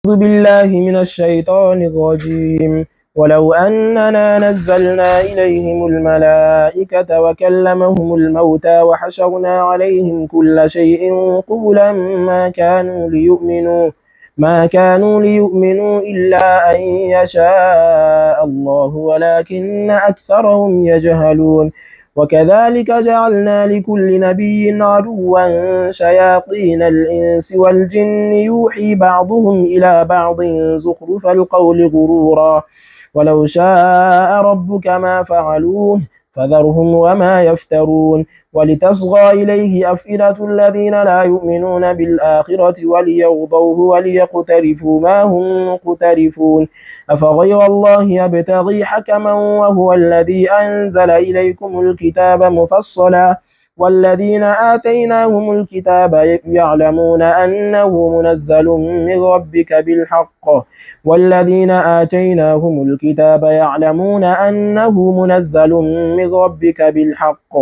أعوذ بالله من الشيطان الرجيم. ولو أننا نزلنا إليهم الملائكة وكلمهم الموتى وحشرنا عليهم كل شيء قبلا ما كانوا ليؤمنوا إلا أن يشاء الله ولكن أكثرهم يجهلون. وكذلك جعلنا لكل نبي عدوا شياطين الإنس والجن يوحي بعضهم إلى بعض زخرف القول غرورا ولو شاء ربك ما فعلوه فذرهم وما يفترون. ولتصغى إليه أفئدة الذين لا يؤمنون بالآخرة وليرضوه وليقترفوا ما هم مقترفون. أفغير الله يبتغي حكما وهو الذي أنزل إليكم الكتاب مفصلا والذين آتيناهم الكتاب يعلمون أنه منزل من ربك بالحق والذين آتيناهم الكتاب يعلمون أنه منزل من ربك بالحق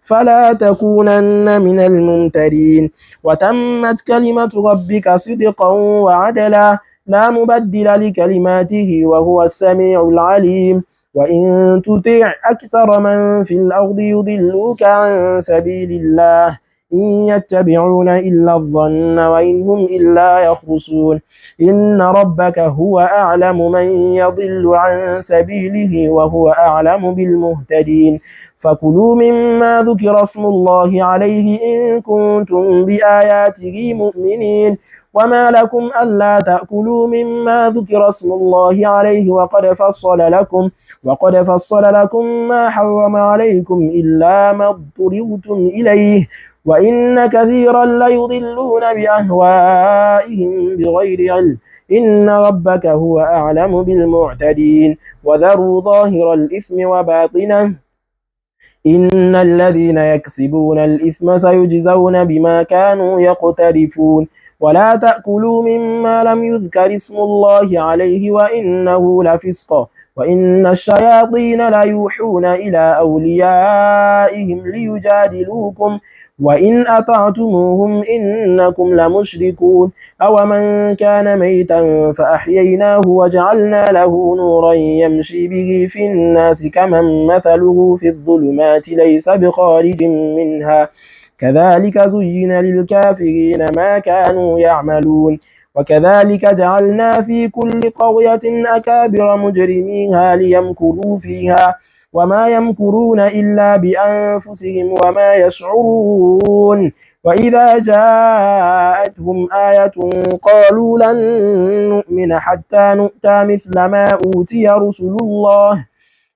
فلا تكونن من الممترين. وتمت كلمة ربك صدقا وعدلا لا مبدل لكلماته وهو السميع العليم. وإن تطع أكثر من في الأرض يضلوك عن سبيل الله إن يتبعون إلا الظن وإن هم إلا يخرصون. إن ربك هو أعلم من يضل عن سبيله وهو أعلم بالمهتدين. فكلوا مما ذكر اسم الله عليه إن كنتم بآياته مؤمنين. وما لكم ألا تأكلوا مما ذكر اسم الله عليه وقد فصل لكم ما حرم عليكم إلا ما اضطررتم إليه وإن كثيرا ليضلون بأهوائهم بغير علم. إن ربك هو أعلم بالمعتدين. وذروا ظاهر الإثم وباطنه إن الذين يكسبون الإثم سيجزون بما كانوا يقترفون. ولا تأكلوا مما لم يذكر اسم الله عليه وإنه لفسق وإن الشياطين ليوحون إلى أوليائهم ليجادلوكم وإن أطعتموهم إنكم لمشركون. أومن كان ميتا فأحييناه وجعلنا له نورا يمشي به في الناس كمن مثله في الظلمات ليس بخارج منها كذلك زين للكافرين ما كانوا يعملون. وكذلك جعلنا في كل قرية أكابر مجرميها ليمكروا فيها وما يمكرون إلا بأنفسهم وما يشعرون. وإذا جاءتهم آية قالوا لن نؤمن حتى نؤتى مثل ما أوتي رسل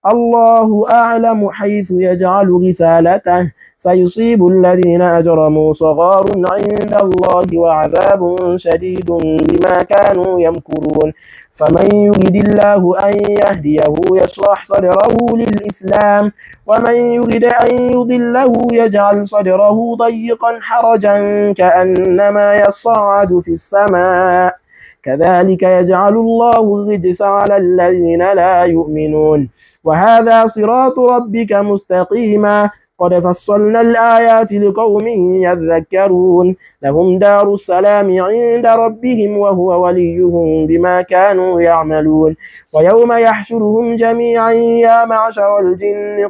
الله أعلم حيث يجعل رسالته سيصيب الذين أجرموا صغار عند الله وعذاب شديد بما كانوا يمكرون. فمن يرد الله أن يهديه يشرح صدره للإسلام ومن يرد أن يضله يجعل صدره ضيقا حرجا كأنما يصعد في السماء كذلك يجعل الله الرجس على الذين لا يؤمنون. وهذا صراط ربك مستقيما قد فصلنا الآيات لقوم يذكرون. لهم دار السلام عند ربهم وهو وليهم بما كانوا يعملون. ويوم يحشرهم جميعا يا معشر الجن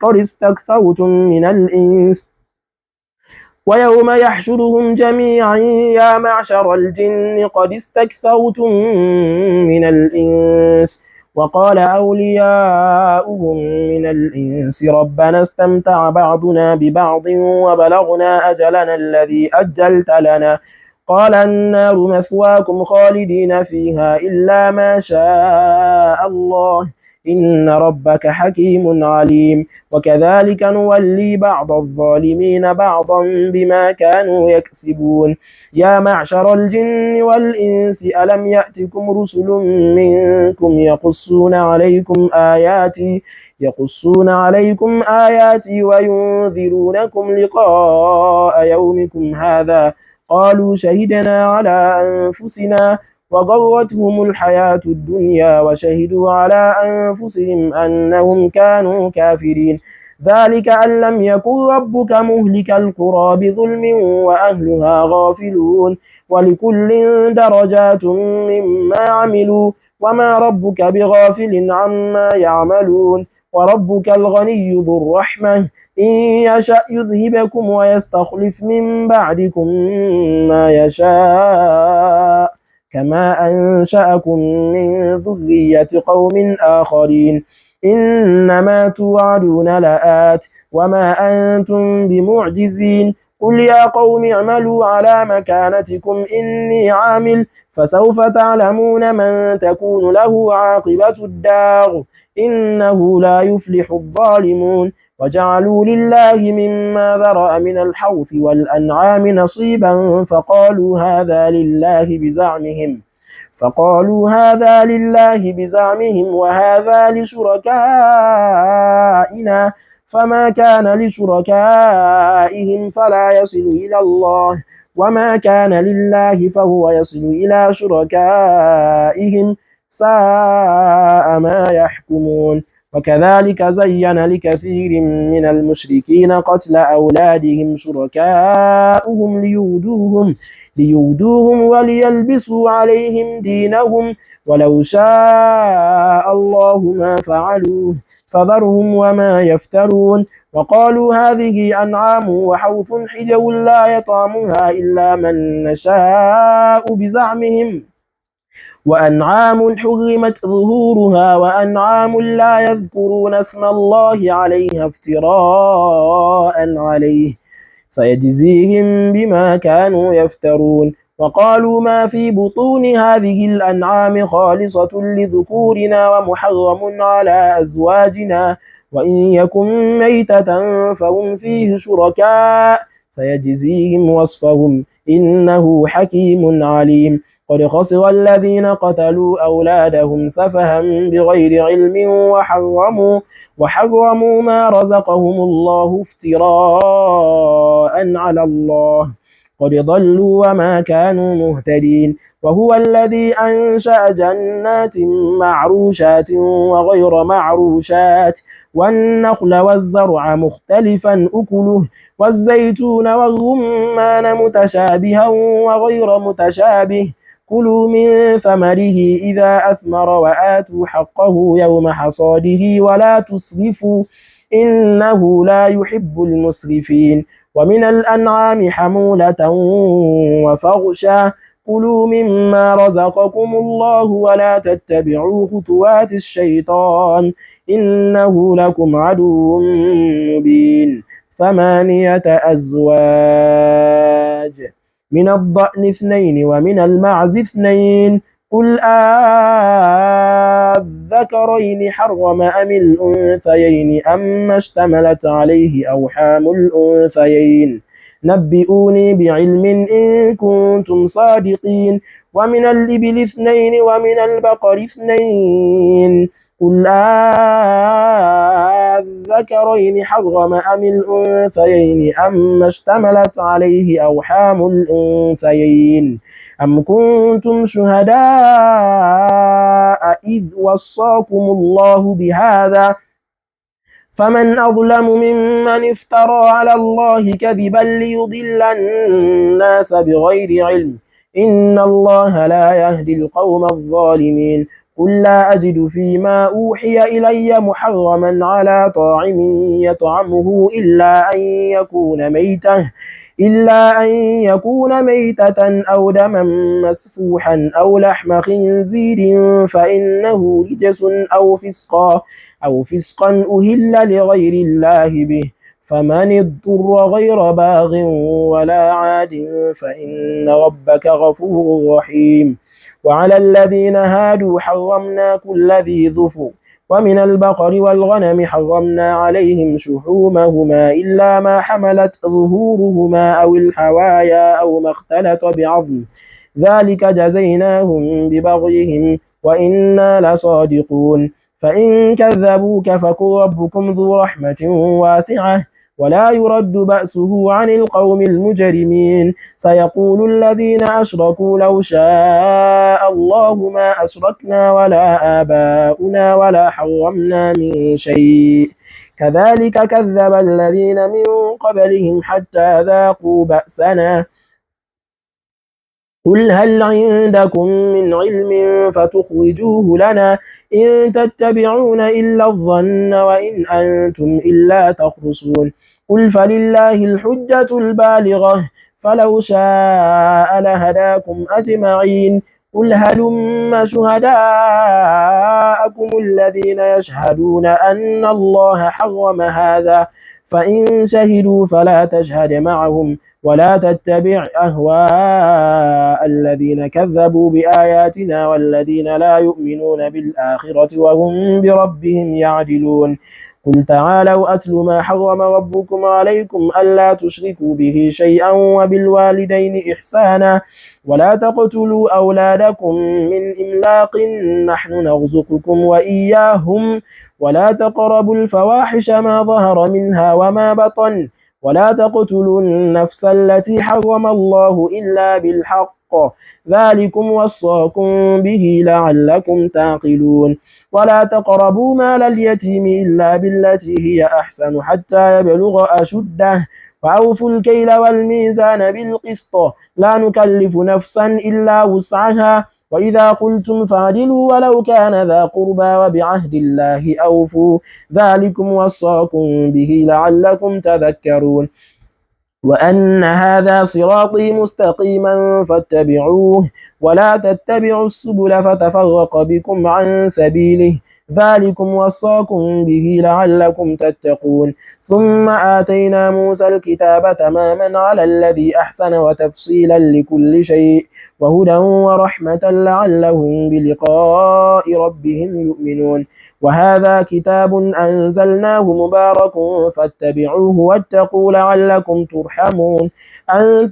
قد استكثرتم من الإنس ويوم يحشرهم جميعا يا معشر الجن قد استكثرتم من الإنس وقال أولياؤهم من الإنس ربنا استمتع بعضنا ببعض وبلغنا أجلنا الذي أجلت لنا قال النار مثواكم خالدين فيها إلا ما شاء الله إن ربك حكيم عليم. وكذلك نولي بعض الظالمين بعضا بما كانوا يكسبون. يا معشر الجن والإنس ألم يأتكم رسل منكم يقصون عليكم آياتي وينذرونكم لقاء يومكم هذا قالوا شهدنا على أنفسنا وغرتهم الحياة الدنيا وشهدوا على أنفسهم أنهم كانوا كافرين. ذلك أن لم يكن ربك مهلك القرى بظلم وأهلها غافلون ولكل درجات مما عملوا وما ربك بغافل عما يعملون وربك الغني ذو الرحمة إن يشأ يذهبكم ويستخلف من بعدكم ما يشاء كما أنشأكم من ذرية قوم آخرين إنما توعدون لآت وما أنتم بمعجزين قل يا قوم اعملوا على مكانتكم إني عامل فسوف تعلمون من تكون له عاقبة الدار إنه لا يفلح الظالمون وجعلوا لله مما ذرأ من الحوث والأنعام نصيبا فقالوا هذا لله بزعمهم وهذا لشركائنا فما كان لشركائهم فلا يصل إلى الله وما كان لله فهو يصل إلى شركائهم ساء ما يحكمون وكذلك زين لكثير من المشركين قتل أولادهم شركاؤهم ليودوهم وليلبسوا عليهم دينهم ولو شاء الله ما فعلوه فذرهم وما يفترون وقالوا هذه أنعام وحوث حجر لا يطعمها إلا من نشاء بزعمهم وأنعام حرمت ظهورها وأنعام لا يذكرون اسم الله عليها افتراء عليه سيجزيهم بما كانوا يفترون وقالوا ما في بطون هذه الأنعام خالصة لذكورنا ومحرم على أزواجنا وإن يكن ميتة فهم فيه شركاء سيجزيهم وصفهم إنه حكيم عليم قد خسر الذين قتلوا أولادهم سفها بغير علم وحرموا ما رزقهم الله افتراء على الله قد ضلوا وما كانوا مهتدين وهو الذي أنشأ جنات معروشات وغير معروشات والنخل والزرع مختلفا أكله والزيتون والرمان متشابها وغير متشابه كلوا من ثمره إذا أثمر وآتوا حقه يوم حصاده ولا تسرفوا إنه لا يحب المسرفين ومن الأنعام حمولة وفرشا كلوا مما رزقكم الله ولا تتبعوا خطوات الشيطان إنه لكم عدو مبين 8 أزواج من الضأن 2 ومن المعز 2 قل الذكرين حرم أم الأنثيين أما اشتملت عليه أرحام الأنثيين نبئوني بعلم إن كنتم صادقين ومن الإبل 2 ومن البقر 2 قل الذكرين حرم أم الأنثيين أما اشتملت عليه أرحام الأنثيين أم كنتم شهداء إذ وصاكم الله بهذا فمن أظلم ممن افترى على الله كذبا ليضل الناس بغير علم إن الله لا يهدي القوم الظالمين قل لا أجد فيما أوحي إلي محرما على طاعم يطعمه إلا أن يكون ميتة أو دما مسفوحا أو لحم خنزير فإنه رجس أو فسقا أهل لغير الله به فمن اضطر غير باغ ولا عاد فإن ربك غفور رحيم وعلى الذين هادوا حرمنا كل ذي ظفر ومن البقر والغنم حرمنا عليهم شحومهما إلا ما حملت ظهورهما أو الحوايا أو ما اختلط بعظم ذلك جزيناهم ببغيهم وإنا لصادقون فإن كذبوك فقل ربكم ذو رحمة واسعة ولا يرد بأسه عن القوم المجرمين سيقول الذين أشركوا لو شاء الله الله ما أشركنا ولا آباؤنا ولا حرمنا من شيء كذلك كذب الذين من قبلهم حتى ذاقوا بأسنا قل هل عندكم من علم فتخرجوه لنا إن تتبعون إلا الظن وإن أنتم إلا تخرصون قل فلله الحجة البالغة فلو شاء لهداكم أجمعين قل هلم شهداءكم الذين يشهدون أن الله حرم هذا فإن شهدوا فلا تشهد معهم ولا تتبع أهواء الذين كذبوا بآياتنا والذين لا يؤمنون بالآخرة وهم بربهم يعدلون قل تعالوا أتل ما حرم ربكم عليكم ألا تشركوا به شيئا وبالوالدين إحسانا ولا تقتلوا أولادكم من إملاق نحن نرزقكم وإياهم ولا تقربوا الفواحش ما ظهر منها وما بطن ولا تقتلوا النفس التي حرم الله إلا بالحق ذلكم وصاكم به لعلكم تعقلون ولا تقربوا مال اليتيم إلا بالتي هي أحسن حتى يبلغ أشده وأوفوا الكيل والميزان بالقسط لا نكلف نفسا إلا وسعها وإذا قلتم فاعدلوا ولو كان ذا قربى وبعهد الله أوفوا ذلكم وصاكم به لعلكم تذكرون وأن هذا صراطي مستقيما فاتبعوه ولا تتبعوا السبل فتفرق بكم عن سبيله ذلكم وصاكم به لعلكم تتقون ثم آتينا موسى الكتاب تماما على الذي أحسن وتفصيلا لكل شيء وهدى ورحمة لعلهم بلقاء ربهم يؤمنون وهذا كتاب أنزلناه مبارك فاتبعوه واتقوا لعلكم ترحمون أن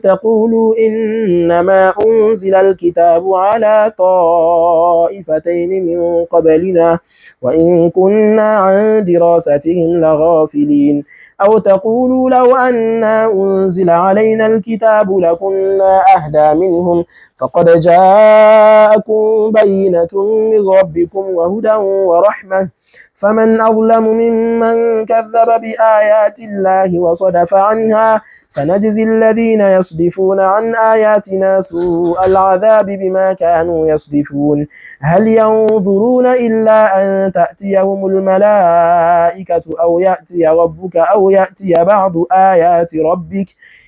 تقولوا إنما أنزل الكتاب على طائفتين من قبلنا وإن كنا عن دراستهم لغافلين أو تقولوا لو أنا أنزل علينا الكتاب لكنا أهدى منهم فقد جاءكم بينة من ربكم وهدى ورحمة فمن أظلم ممن كذب بآيات الله وصدف عنها سنجزي الذين يصدفون عن آياتنا سوء العذاب بما كانوا يصدفون هل ينظرون إلا أن تأتيهم الملائكة أو يأتي ربك أو يأتي بعض آيات ربك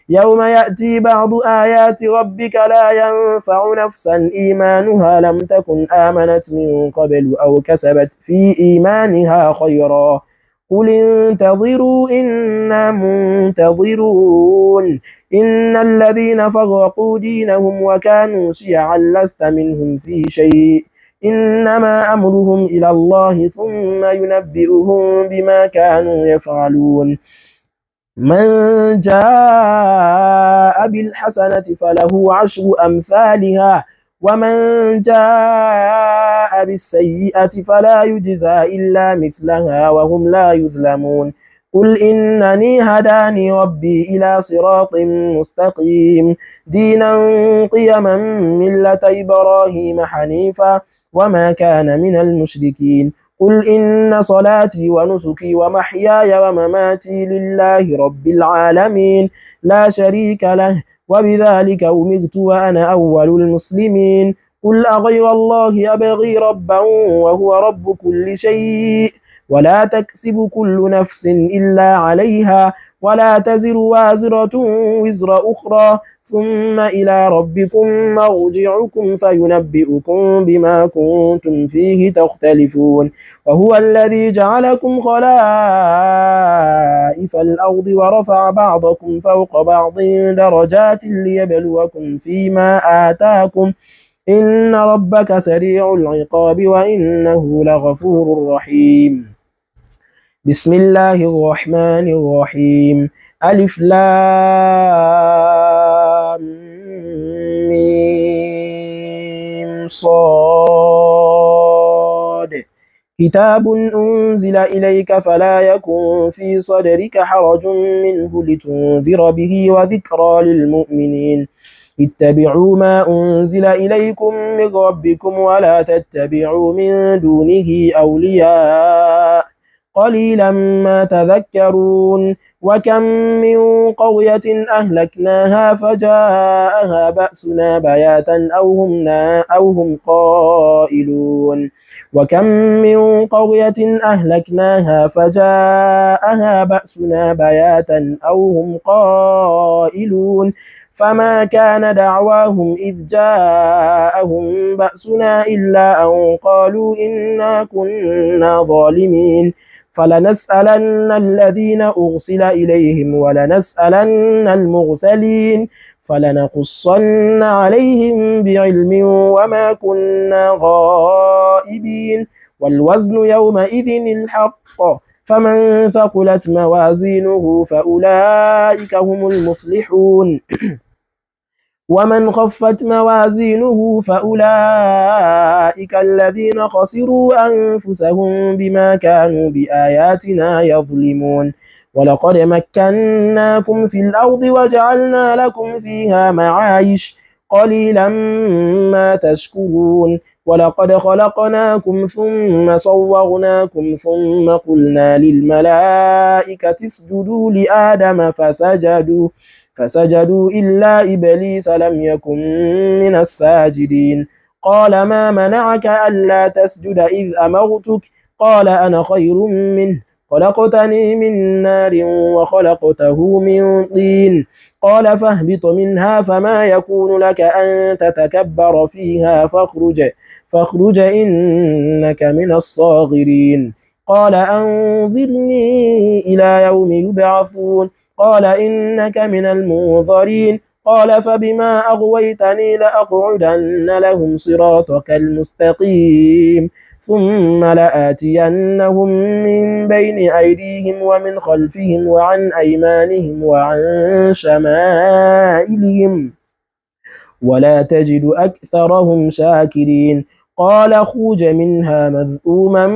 يوم يأتي بعض آيات ربك لا ينفع نفسا إيمانها لم تكن آمنت من قبل أو كسبت في إيمانها خيرا قل انتظروا إنا منتظرون إن الذين فرقوا دينهم وكانوا شيعا لست منهم في شيء إنما أمرهم إلى الله ثم ينبئهم بما كانوا يفعلون من جاء بالحسنة فله عشر أمثالها ومن جاء بالسيئة فلا يجزى إلا مثلها وهم لا يظلمون قل إنني هداني ربي إلى صراط مستقيم دينا قيما ملة إبراهيم حنيفا وما كان من المشركين قل إن صلاتي ونسكي ومحياي ومماتي لله رب العالمين لا شريك له وبذلك أمرت وأنا أول المسلمين قل أغير الله أبغي ربا وهو رب كل شيء ولا تكسب كل نفس إلا عليها ولا تزر وازرة وزر أخرى ثم إلى ربكم مرجعكم فينبئكم بما كنتم فيه تختلفون وهو الذي جعلكم خلائف الأرض ورفع بعضكم فوق بعض درجات ليبلوكم فيما آتاكم إن ربك سريع العقاب وإنه لغفور رحيم بسم الله الرحمن الرحيم ألف لام ميم صاد كتاب أنزل إليك فلا يكن في صدرك حرج منه لتنذر به وذكرى للمؤمنين اتبعوا ما أنزل إليكم من ربكم ولا تتبعوا من دونه أولياء قليلا ما تذكرون وكم من قرية أهلكناها فجاءها بأسنا بياتا أو هم قائلون وكم من قرية أهلكناها فجاءها بأسنا بياتا أو هم قائلون فما كان دعواهم إذ جاءهم بأسنا إلا أن قالوا إنا كنا ظالمين فلنسألن الذين أرسل إليهم ولنسألن المرسلين فلنقصن عليهم بعلم وما كنا غائبين والوزن يومئذ الحق فمن ثقلت موازينه فأولئك هم المفلحون ومن خفت موازينه فأولئك الذين خسروا أنفسهم بما كانوا بآياتنا يظلمون ولقد مكناكم في الأرض وجعلنا لكم فيها معايش قليلا ما تشكرون ولقد خلقناكم ثم صورناكم ثم قلنا للملائكة اسجدوا لآدم فسجدوا إلا إبليس لم يكن من الساجدين قال ما منعك ألا تسجد إذ أمرتك قال أنا خير منه خلقتني من نار وخلقته من طين قال فاهبط منها فما يكون لك أن تتكبر فيها فاخرج إنك من الصاغرين قال أنظرني إلى يوم يبعثون قال إنك من المنظرين قال فبما أغويتني لأقعدن لهم صراطك المستقيم ثم لآتينهم من بين أيديهم ومن خلفهم وعن أيمانهم وعن شمائلهم ولا تجد أكثرهم شاكرين قال اخرج منها مذءوما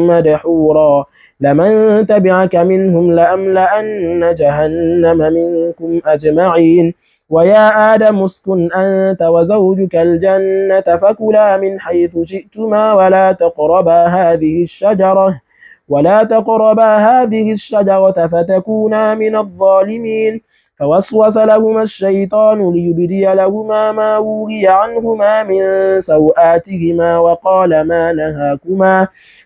مدحورا لمن تبعك منهم لأملأن جهنم منكم أجمعين ويا آدم اسكن أنت وزوجك الجنة فكلا من حيث شئتما ولا تقربا هذه الشجرة فتكونا من الظالمين فوسوس لهما الشيطان ليبدي لهما ما وري عنهما من سوآتهما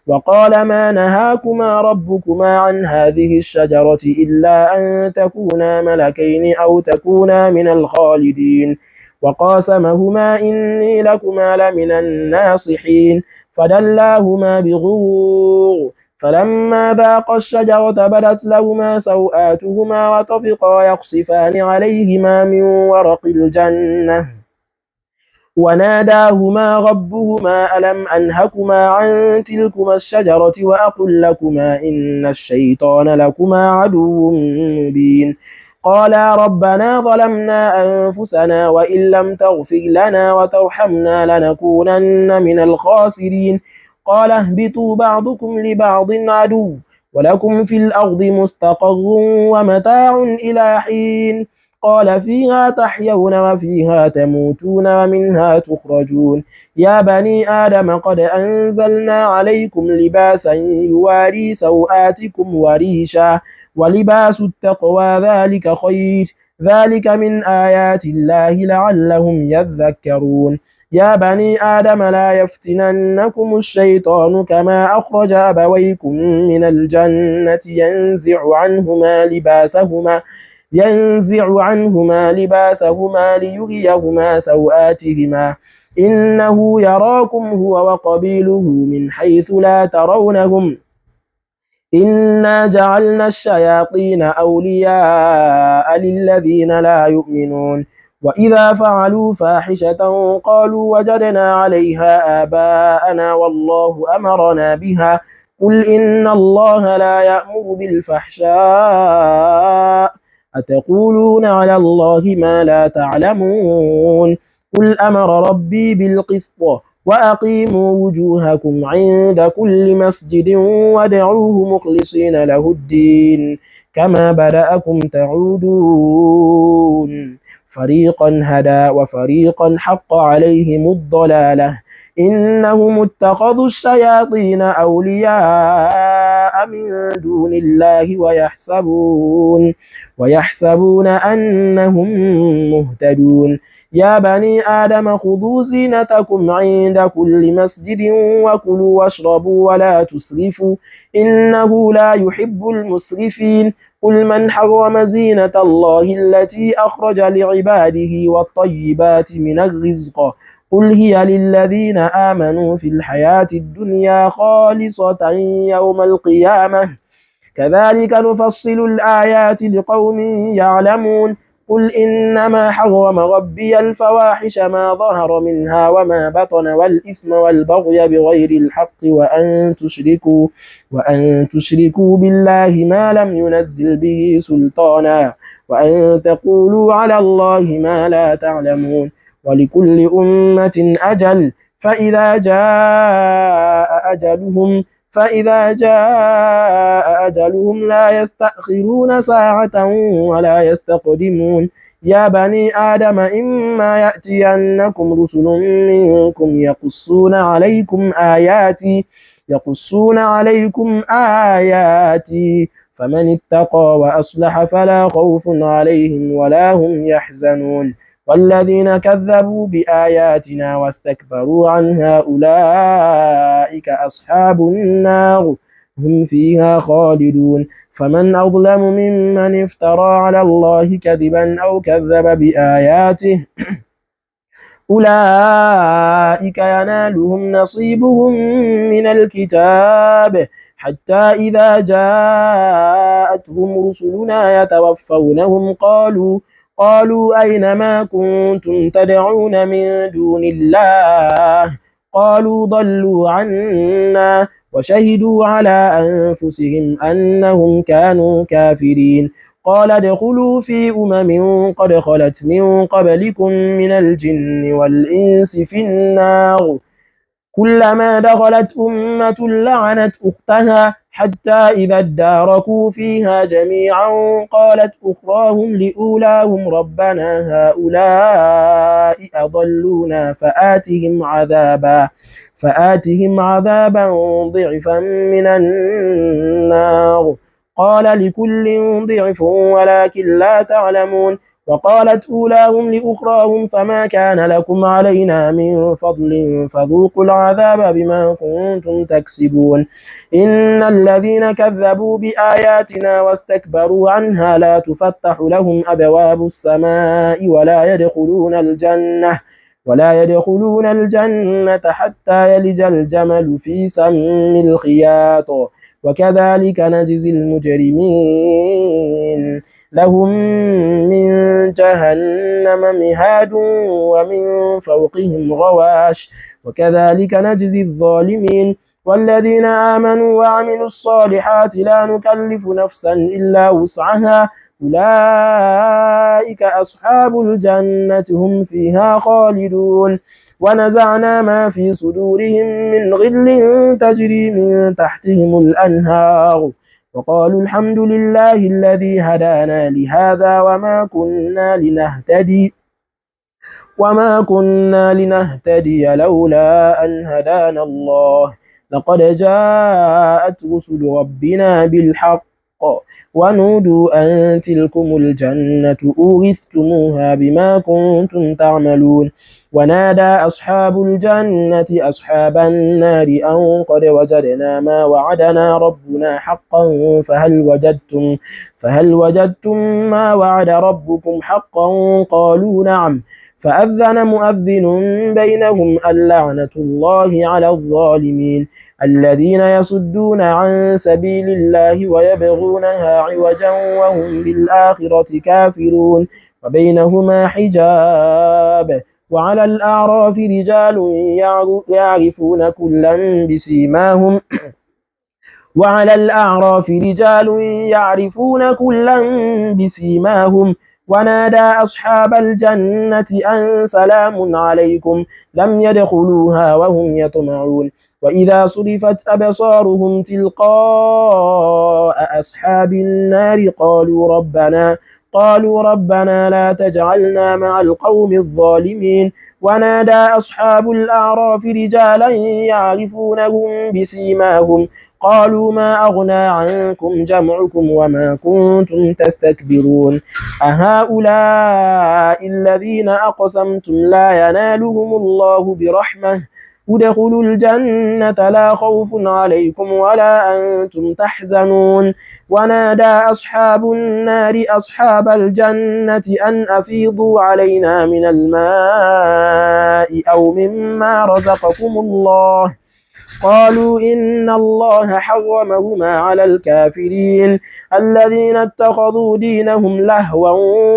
وقال ما نهاكما ربكما عن هذه الشجرة إلا أن تكونا ملكين أو تكونا من الخالدين وقاسمهما إني لكما لمن الناصحين فدلاهما بغرور فلما ذاقا الشجرة بدت لهما سوآتهما وطفقا يخصفان عليهما من ورق الجنة وناداهما ربهما ألم أنهكما عن تلكما الشجرة وأقل لكما إن الشيطان لكما عدو مبين قالا ربنا ظلمنا أنفسنا وإن لم تغفر لنا وترحمنا لنكونن من الخاسرين قال اهبطوا بعضكم لبعض عدو ولكم في الأرض مستقر ومتاع إلى حين قال فيها تحيون وفيها تموتون ومنها تخرجون يا بني آدم قد أنزلنا عليكم لباسا يواري سوآتكم وريشا ولباس التقوى ذلك خير ذلك من آيات الله لعلهم يذكرون يا بني آدم لا يفتننكم الشيطان كما أخرج أبويكم من الجنة ينزع عنهما لباسهما ليريهما سوآتهما إنه يراكم هو وقبيله من حيث لا ترونهم إنا جعلنا الشياطين أولياء للذين لا يؤمنون وإذا فعلوا فاحشة قالوا وجدنا عليها آباءنا والله أمرنا بها قل إن الله لا يأمر بالفحشاء أتقولون على الله ما لا تعلمون قل أمر ربي بالقسط وأقيموا وجوهكم عند كل مسجد وادعوه مخلصين له الدين كما بدأكم تعودون فريقا هدى وفريقا حق عليهم الضلالة إنهم اتخذوا الشياطين أولياء من دون الله ويحسبون أنهم مهتدون يا بني آدم خذوا زينتكم عند كل مسجد وكلوا واشربوا ولا تسرفوا إنه لا يحب المسرفين قل من حرم زينة الله التي أخرج لعباده والطيبات من الرزق قل هي للذين آمنوا في الحياة الدنيا خالصة يوم القيامة كذلك نفصل الآيات لقوم يعلمون قل إنما حرم ربي الفواحش ما ظهر منها وما بطن والإثم والبغي بغير الحق وأن تشركوا بالله ما لم ينزل به سلطانا وأن تقولوا على الله ما لا تعلمون ولكل أمة أجل فإذا جاء أجلهم لا يستأخرون ساعة ولا يستقدمون يا بني آدم إما يأتينكم رسل منكم يقصون عليكم آياتي فمن اتقى وأصلح فلا خوف عليهم ولا هم يحزنون والذين كذبوا بآياتنا واستكبروا عنها أولئك أصحاب النار هم فيها خالدون فمن أظلم ممن افترى على الله كذبا أو كذب بآياته أولئك ينالهم نصيبهم من الكتاب حتى إذا جاءتهم رسلنا يتوفونهم قالوا أين ما كنتم تدعون من دون الله قالوا ضلوا عنا وشهدوا على أنفسهم أنهم كانوا كافرين قال ادخلوا في قد خلت من قبلكم من الجن والإنس في النار كلما دخلت أمة لعنت أختها حتى إذا اداركوا فيها جميعا قالت أخراهم لأولاهم ربنا هؤلاء أضلونا فآتهم عذابا ضعفا من النار قال لكل ضعف ولكن لا تعلمون وقالت أولاهم لأخراهم فما كان لكم علينا من فضل فذوقوا العذاب بما كنتم تكسبون إن الذين كذبوا بآياتنا واستكبروا عنها لا تفتح لهم أبواب السماء ولا يدخلون الجنة حتى يلج الجمل في سم الخياط وكذلك نجزي المجرمين لهم من جهنم مهاد ومن فوقهم غواش وكذلك نجزي الظالمين والذين آمنوا وعملوا الصالحات لا نكلف نفسا إلا وسعها أولئك أصحاب الجنة هم فيها خالدون ونزعنا ما في صدورهم من غل تجري من تحتهم الأنهار وقالوا الحمد لله الذي هدانا لهذا وما كنا لنهتدي لولا أن هدانا الله لقد جاءت رسل ربنا بالحق ونودوا أن تلكم الجنة أورثتموها بما كنتم تعملون ونادى أصحاب الجنة أصحاب النار أن قد وجدنا ما وعدنا ربنا حقا فهل وجدتم ما وعد ربكم حقا قالوا نعم فأذن مؤذن بينهم اللعنة الله على الظالمين الذين يصدون عن سبيل الله ويبغونها عوجا وهم بالآخرة كافرون وبينهما حجاب وعلى الأعراف رجال يعرفون كلا بسيماهم ونادى أصحاب الجنة أن سلام عليكم لم يدخلوها وهم يطمعون وإذا صرفت أبصارهم تلقاء أصحاب النار قالوا ربنا لا تجعلنا مع القوم الظالمين ونادى أصحاب الأعراف رجالا يعرفونهم بسيماهم قالوا ما أغنى عنكم جمعكم وما كنتم تستكبرون أهؤلاء الذين أقسمتم لا ينالهم الله برحمة ادخلوا الجنة لا خوف عليكم ولا أنتم تحزنون ونادى أصحاب النار أصحاب الجنة أن أفيضوا علينا من الماء أو مما رزقكم الله قالوا إن الله حرمهما على الكافرين الذين اتخذوا دينهم لهوا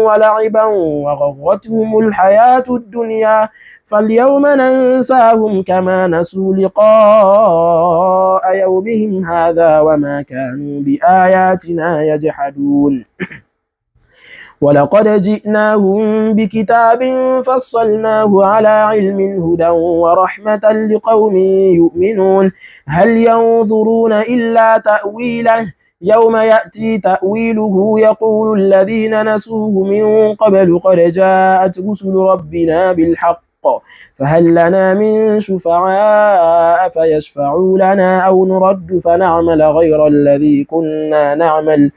ولعبا وغرتهم الحياة الدنيا فاليوم ننساهم كما نسوا لقاء يومهم هذا وما كانوا بآياتنا يجحدون ولقد جئناهم بكتاب فصلناه على علم هدى ورحمة لقوم يؤمنون هل ينظرون إلا تأويله يوم يأتي تأويله يقول الذين نسوه من قبل قد جاءت رسل ربنا بالحق فهل لنا من شفعاء فيشفعوا لنا أو نرد فنعمل غير الذي كنا نعمل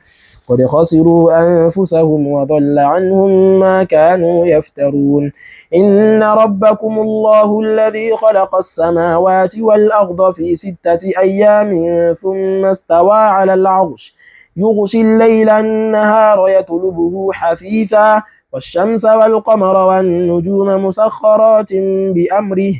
قد خسروا أنفسهم وضل عنهم ما كانوا يفترون إن ربكم الله الذي خلق السماوات والأرض في 6 أيام ثم استوى على العرش يغشي الليل النهار يطلبه حثيثا والشمس والقمر والنجوم مسخرات بأمره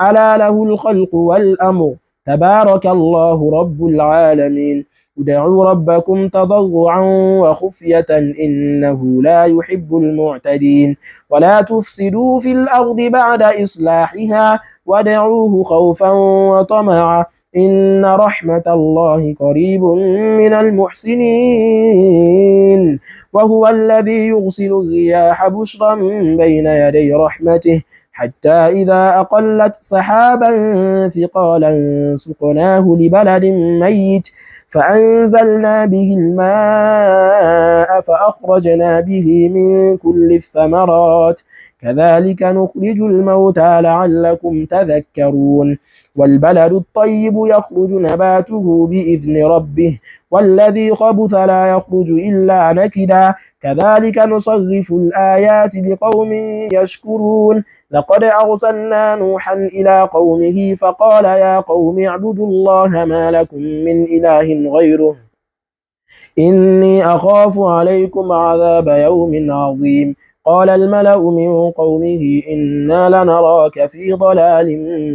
ألا له الخلق والأمر تبارك الله رب العالمين ادعوا ربكم تضرعا وخفية إنه لا يحب المعتدين ولا تفسدوا في الأرض بعد إصلاحها وادعوه خوفا وطمعا إن رحمة الله قريب من المحسنين وهو الذي يرسل الرياح بشرا بين يدي رحمته حتى إذا أقلت سحابا ثقالا سقناه لبلد ميت فأنزلنا به الماء فأخرجنا به من كل الثمرات كذلك نخرج الموتى لعلكم تذكرون والبلد الطيب يخرج نباته بإذن ربه والذي خبث لا يخرج إلا نكدا كذلك نصرف الآيات لقوم يشكرون لقد أرسلنا نوحا إلى قومه فقال يا قوم اعبدوا الله ما لكم من إله غيره إني أخاف عليكم عذاب يوم عظيم قال الملأ من قومه إنا لنراك في ضلال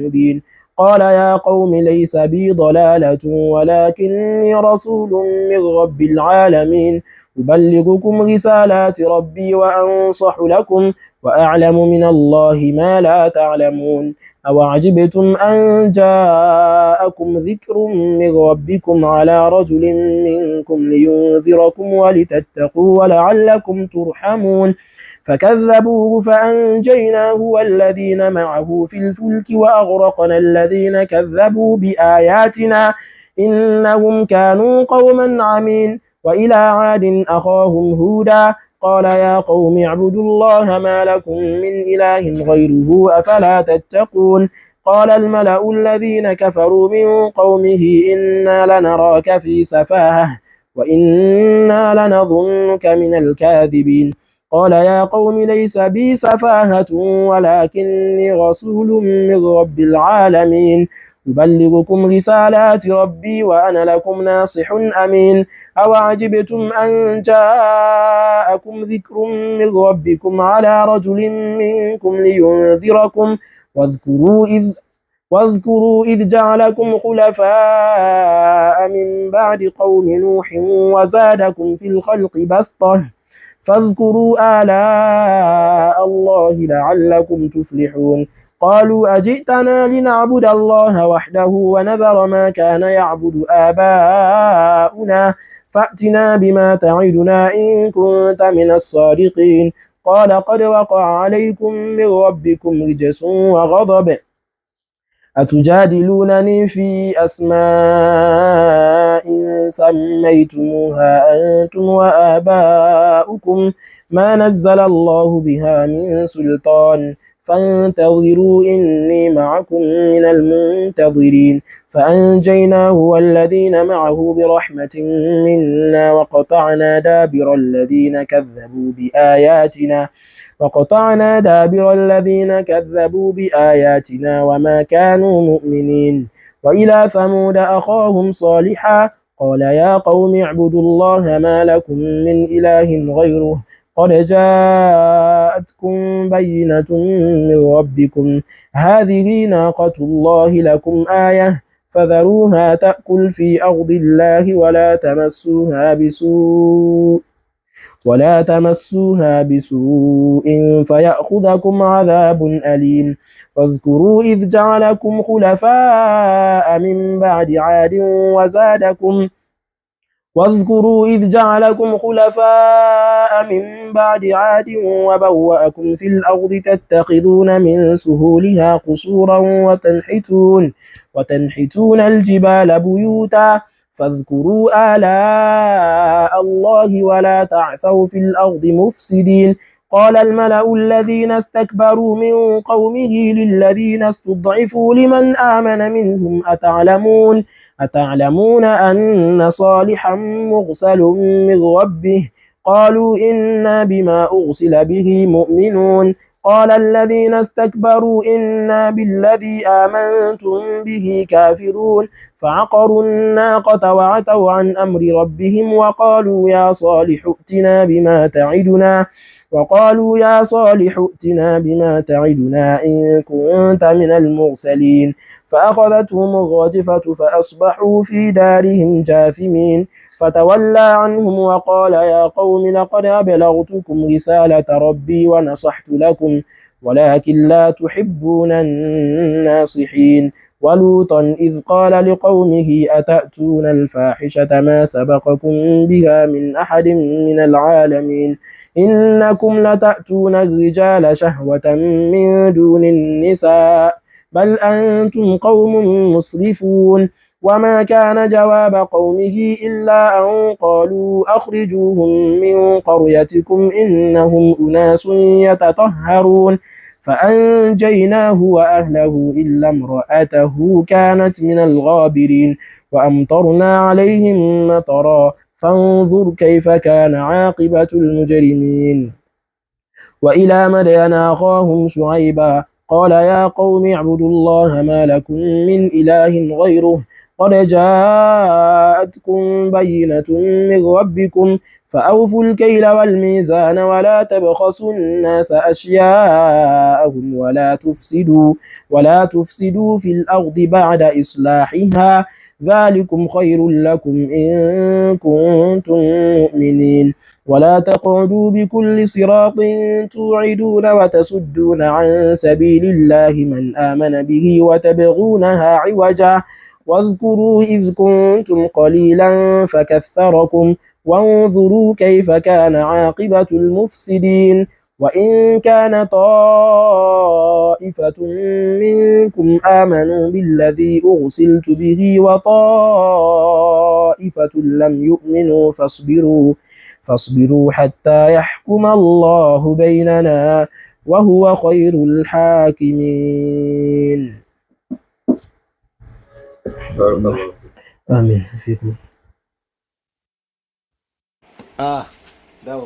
مبين قال يا قوم ليس بي ضلالة ولكني رسول من رب العالمين أبلغكم رسالات ربي وأنصح لكم وأعلم من الله ما لا تعلمون أوعجبتم أن جاءكم ذكر من ربكم على رجل منكم لينذركم ولتتقوا ولعلكم ترحمون فكذبوه فأنجيناه والذين معه في الفلك وأغرقنا الذين كذبوا بآياتنا إنهم كانوا قوما عمين وإلى عاد أخاهم هودا قال يا قوم اعبدوا الله ما لكم من إله غيره أفلا تتقون قال الملأ الذين كفروا من قومه إنا لنراك في سفاهة وإنا لنظنك من الكاذبين قال يا قوم ليس بي سفاهة ولكني رسول من رب العالمين أبلغكم رسالات ربي وأنا لكم ناصح أمين أوعجبتم أن جاءكم ذكر من ربكم على رجل منكم لينذركم واذكروا إذ جعلكم خلفاء من بعد قوم نوح وزادكم في الخلق بسطة فاذكروا آلاء الله لعلكم تفلحون قالوا أجئتنا لنعبد الله وحده ونذر ما كان يعبد آباؤنا فأتنا بما تعدنا إن كنت من الصادقين. قال قد وقع عليكم من ربكم رجس وغضب أتجادلونني في أسماء سميتموها أنتم وآباؤكم ما نزل الله بها من سلطان فانتظروا إني معكم من المنتظرين. فأنجيناه والذين معه برحمة منا وقطعنا دابر الذين كذبوا بآياتنا وما كانوا مؤمنين. وإلى ثمود أخاهم صالحا قال يا قوم اعبدوا الله ما لكم من إله غيره قد جاءتكم بينة من ربكم هذه ناقة الله لكم آية فذروها تأكل في أرض الله ولا تمسوها بسوء فيأخذكم عذاب أليم. واذكروا إذ جعلكم خلفاء من بعد عاد وبوأكم في الأرض تتخذون من سهولها قصورا وتنحتون الجبال بيوتا فاذكروا آلاء الله ولا تعثوا في الأرض مفسدين. قال الملأ الذين استكبروا من قومه للذين استضعفوا لمن آمن منهم أتعلمون أن صالحا مرسل من ربه قالوا إنا بما أرسل به مؤمنون. قال الذين استكبروا إنا بالذي آمنتم به كافرون. فعقروا الناقة وعتوا عن أمر ربهم وقالوا يا صالح ائتنا بما تعدنا إن كنت من المرسلين. فأخذتهم الرجفة فأصبحوا في دارهم جاثمين. فتولى عنهم وقال يا قوم لقد أبلغتكم رسالة ربي ونصحت لكم ولكن لا تحبون الناصحين. ولوطا إذ قال لقومه أتأتون الفاحشة ما سبقكم بها من أحد من العالمين إنكم لتأتون الرجال شهوة من دون النساء بل أنتم قوم مسرفون. وما كان جواب قومه إلا أن قالوا أخرجوهم من قريتكم إنهم أناس يتطهرون. فأنجيناه وأهله إلا امرأته كانت من الغابرين. وأمطرنا عليهم مطرا فانظر كيف كان عاقبة المجرمين. وإلى مدين أخاهم شعيبا قال يا قوم اعبدوا الله ما لكم من إله غيره قد جاءتكم بينة من ربكم فأوفوا الكيل والميزان ولا تبخسوا الناس أشياءهم ولا تفسدوا في الأرض بعد إصلاحها ذلكم خير لكم إن كنتم مؤمنين. ولا تقعدوا بكل صراط توعدون وتصدون عن سبيل الله من آمن به وتبغونها عوجا واذكروا إذ كنتم قليلا فكثركم وانظروا كيف كان عاقبة المفسدين. وإن كان طائفة منكم آمنوا بالذي أرسلت به وطائفة لم يؤمنوا فاصبروا حتى يحكم الله بيننا وهو خير الحاكمين. بارك الله. آمين فيكم. ده